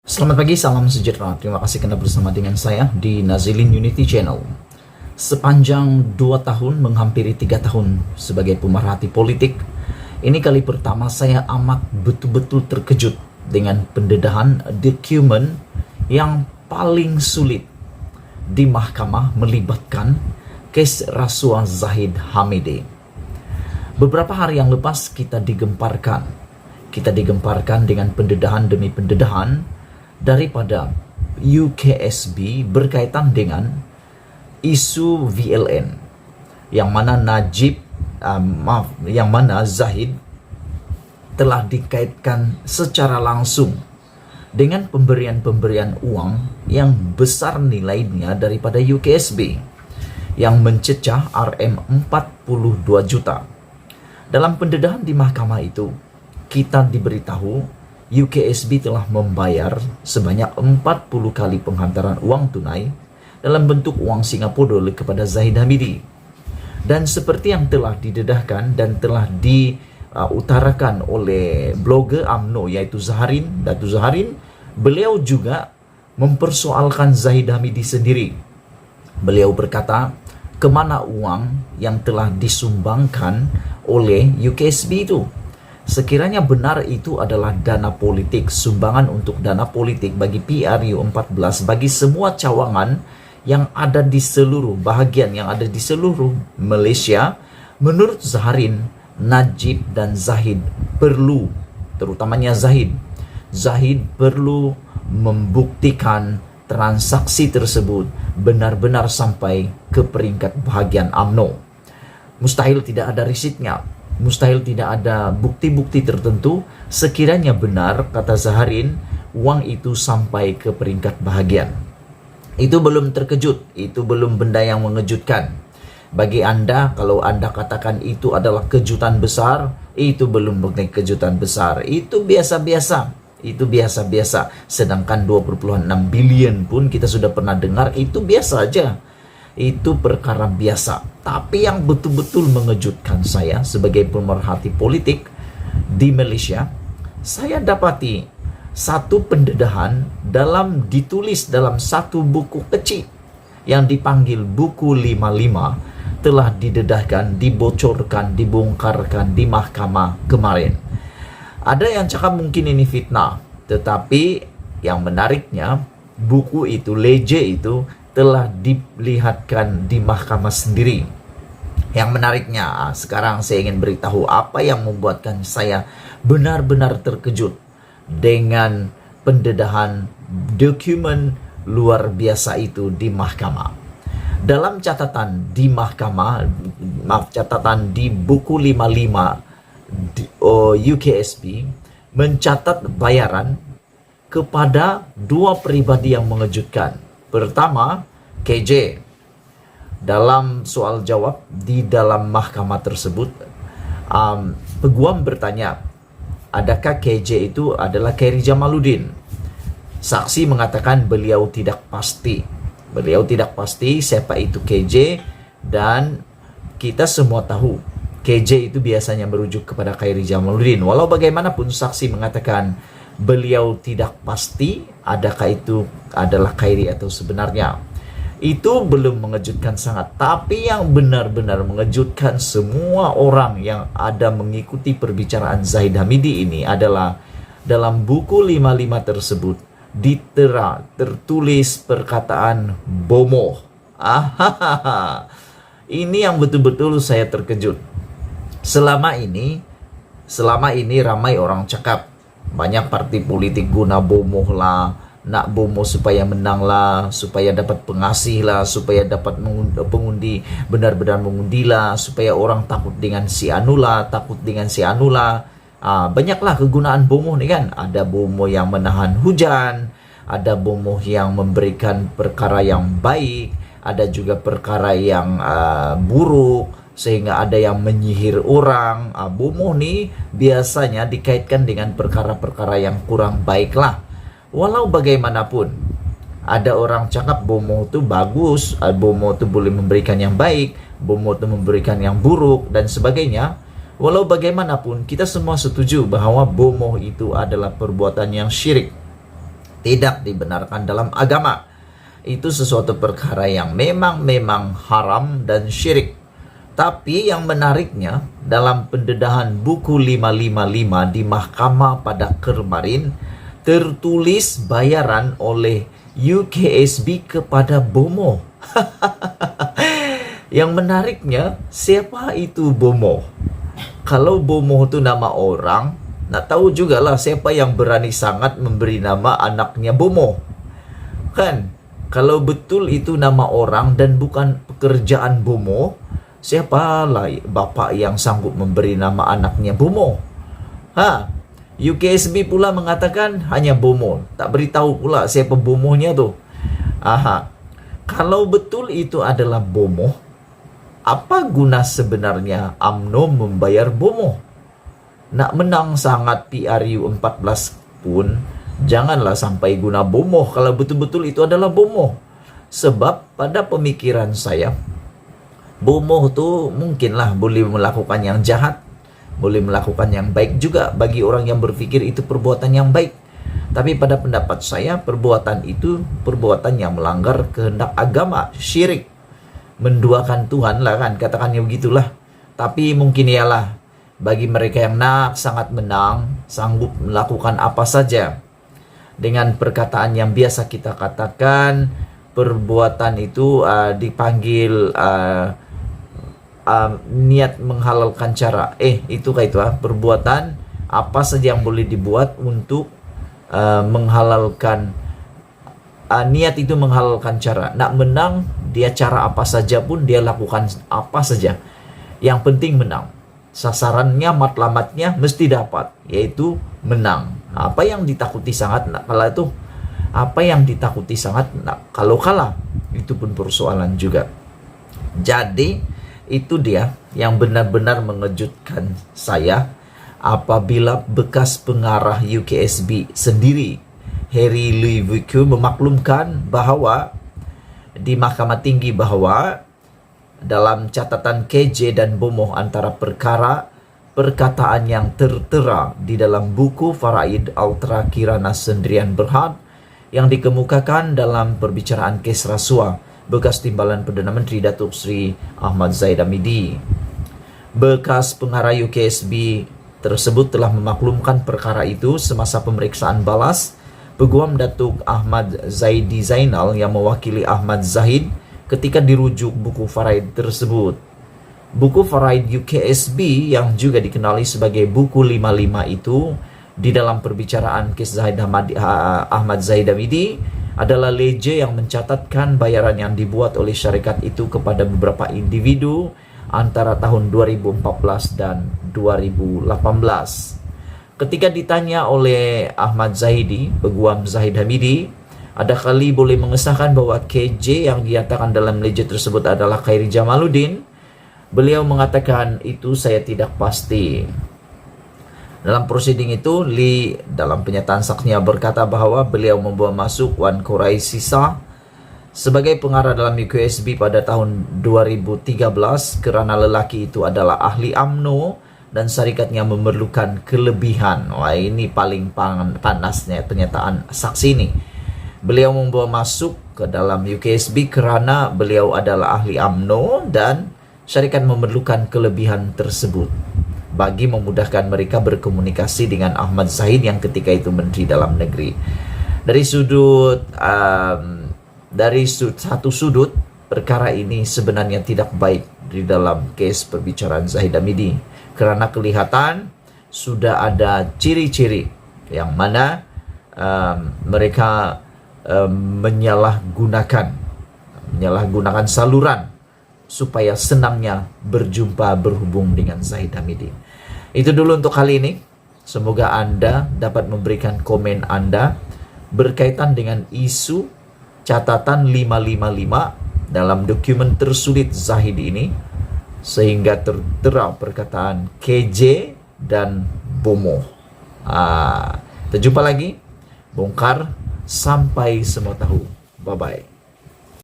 Selamat pagi, salam sejahtera. Terima kasih karena bersama dengan saya di Nazilin Unity Channel. Sepanjang 2 tahun, menghampiri 3 tahun sebagai pemerhati politik, ini kali pertama saya amat betul-betul terkejut dengan pendedahan dokumen yang paling sulit di mahkamah melibatkan kes rasuah Zahid Hamidi. Beberapa hari yang lepas kita digemparkan dengan pendedahan demi pendedahan daripada UKSB berkaitan dengan isu VLN yang mana Zahid telah dikaitkan secara langsung dengan pemberian uang yang besar nilainya daripada UKSB yang mencecah Rm42 juta. Dalam pendedahan di mahkamah itu, kita diberitahu UKSB telah membayar sebanyak 40 kali penghantaran uang tunai dalam bentuk uang Singapura kepada Zahid Hamidi. Dan seperti yang telah didedahkan dan telah diutarakan oleh blogger UMNO yaitu Datu Zaharin, beliau juga mempersoalkan Zahid Hamidi sendiri. Beliau berkata, kemana uang yang telah disumbangkan oleh UKSB itu? Sekiranya benar itu adalah dana politik, sumbangan untuk dana politik bagi PRU14, bagi semua cawangan yang ada di seluruh bahagian yang ada di seluruh Malaysia, menurut Zaharin, Najib dan Zahid perlu, terutamanya Zahid perlu membuktikan transaksi tersebut benar-benar sampai ke peringkat bahagian UMNO. Mustahil tidak ada risitnya. Mustahil tidak ada bukti-bukti tertentu sekiranya benar, kata Zaharin, uang itu sampai ke peringkat bahagian. Itu belum terkejut, itu belum benda yang mengejutkan. Bagi Anda, kalau Anda katakan itu adalah kejutan besar, itu belum bukan kejutan besar. Itu biasa-biasa. Itu biasa-biasa. Sedangkan 2,6 bilion pun kita sudah pernah dengar, itu biasa aja. Itu perkara biasa. Tapi yang betul-betul mengejutkan saya sebagai pemerhati politik di Malaysia, saya dapati satu pendedahan ditulis dalam satu buku kecil yang dipanggil buku 55 telah didedahkan, dibocorkan, dibongkarkan di mahkamah kemarin. Ada yang cakap mungkin ini fitnah, tetapi yang menariknya buku itu, leje itu telah dilihatkan di mahkamah sendiri. Yang menariknya, sekarang saya ingin beritahu apa yang membuatkan saya benar-benar terkejut dengan pendedahan dokumen luar biasa itu di mahkamah. Dalam catatan di mahkamah, catatan di buku 55 UKSB mencatat bayaran kepada dua pribadi yang mengejutkan. Pertama, KJ. Dalam soal jawab di dalam mahkamah tersebut, peguam bertanya, adakah KJ itu adalah Khairi Jamaluddin? Saksi mengatakan beliau tidak pasti. Beliau tidak pasti siapa itu KJ, dan kita semua tahu KJ itu biasanya merujuk kepada Khairi Jamaluddin. Walau bagaimanapun saksi mengatakan beliau tidak pasti adakah itu adalah Khairi atau sebenarnya. Itu belum mengejutkan sangat. Tapi yang benar-benar mengejutkan semua orang yang ada mengikuti perbicaraan Zahid Hamidi ini adalah dalam buku 55 tersebut tertulis perkataan bomoh. Ini yang betul-betul saya terkejut. Selama ini ramai orang cakap, banyak parti politik guna bomoh lah, nak bomoh supaya menang lah, supaya dapat pengasih lah, supaya dapat pengundi benar-benar mengundi lah, supaya orang takut dengan si anu lah. Banyaklah kegunaan bomoh ni kan. Ada bomoh yang menahan hujan, ada bomoh yang memberikan perkara yang baik, ada juga perkara yang buruk, sehingga ada yang menyihir orang. Bomoh ni biasanya dikaitkan dengan perkara-perkara yang kurang baik lah. Walau bagaimanapun, ada orang cakap bomoh itu bagus, bomoh itu boleh memberikan yang baik, bomoh itu memberikan yang buruk, dan sebagainya. Walau bagaimanapun, kita semua setuju bahwa bomoh itu adalah perbuatan yang syirik. tidak dibenarkan dalam agama. Itu sesuatu perkara yang memang haram dan syirik. Tapi yang menariknya, dalam pendedahan buku 555 di mahkamah pada kemarin, tertulis bayaran oleh UKSB kepada Bomoh. Yang menariknya, siapa itu Bomoh? Kalau Bomoh itu nama orang, nak tahu juga lah siapa yang berani sangat memberi nama anaknya Bomoh. Kan? Kalau betul itu nama orang dan bukan pekerjaan Bomoh, siapalah bapak yang sanggup memberi nama anaknya Bomoh? UKSB pula mengatakan hanya Bomoh, tak beritahu pula siapa Bomohnya tuh. Kalau betul itu adalah Bomoh, apa guna sebenarnya UMNO membayar Bomoh? Nak menang sangat PRU 14 pun, janganlah sampai guna Bomoh kalau betul-betul itu adalah Bomoh. Sebab pada pemikiran saya, Bomoh tuh mungkinlah boleh melakukan yang jahat, boleh melakukan yang baik juga bagi orang yang berpikir itu perbuatan yang baik. Tapi pada pendapat saya, perbuatan itu perbuatan yang melanggar kehendak agama, syirik, menduakan Tuhan lah kan, katakannya begitulah. Tapi mungkin ialah bagi mereka yang nak sangat menang, sanggup melakukan apa saja. Dengan perkataan yang biasa kita katakan, perbuatan itu dipanggil niat menghalalkan cara. Itu perbuatan apa saja yang boleh dibuat untuk menghalalkan, niat itu menghalalkan cara. Nak menang, dia cara apa saja pun dia lakukan apa saja. Yang penting menang. Sasarannya, matlamatnya mesti dapat, yaitu menang. Apa yang ditakuti sangat nak kalah itu? Apa yang ditakuti sangat nak kalau kalah? Itu pun persoalan juga. Jadi itu dia yang benar-benar mengejutkan saya apabila bekas pengarah UKSB sendiri, Harry Louis Vuitton, memaklumkan bahwa di Mahkamah Tinggi bahwa dalam catatan KJ dan Bomoh antara perkataan yang tertera di dalam buku Faraid Ultra Kirana Sendirian Berhad yang dikemukakan dalam perbicaraan kes rasuah bekas timbalan Perdana Menteri Datuk Seri Ahmad Zahid Hamidi. Bekas pengarah UKSB tersebut telah memaklumkan perkara itu semasa pemeriksaan balas Peguam Datuk Ahmad Zaidi Zainal yang mewakili Ahmad Zahid ketika dirujuk buku Faraid tersebut. Buku Faraid UKSB yang juga dikenali sebagai buku 55 itu di dalam perbicaraan kes Ahmad Zahid Hamidi adalah ledger yang mencatatkan bayaran yang dibuat oleh syarikat itu kepada beberapa individu antara tahun 2014 dan 2018. Ketika ditanya oleh Ahmad Zahidi, Peguam Zahid Hamidi, ada kali boleh mengesahkan bahwa KJ yang dinyatakan dalam ledger tersebut adalah Khairi Jamaluddin, beliau mengatakan itu saya tidak pasti. Dalam prosiding itu, Lee dalam penyataan saksinya berkata bahwa beliau membawa masuk Wan Korai Sisa sebagai pengarah dalam UKSB pada tahun 2013 kerana lelaki itu adalah ahli UMNO dan syarikatnya memerlukan kelebihan. Wah, ini paling panasnya pernyataan saksi ini. Beliau membawa masuk ke dalam UKSB kerana beliau adalah ahli UMNO dan syarikat memerlukan kelebihan tersebut bagi memudahkan mereka berkomunikasi dengan Ahmad Zahid yang ketika itu Menteri Dalam Negeri. Dari satu sudut, perkara ini sebenarnya tidak baik di dalam kes perbicaraan Zahid Hamidi kerana kelihatan sudah ada ciri-ciri yang mana mereka menyalahgunakan saluran supaya senangnya berhubung dengan Zahid Hamidi. Itu dulu untuk kali ini. Semoga Anda dapat memberikan komen Anda berkaitan dengan isu catatan 555 dalam dokumen tersulit Zahid ini, sehingga tertera perkataan KJ dan Bomoh. Kita jumpa lagi, bongkar sampai semua tahu. Bye-bye.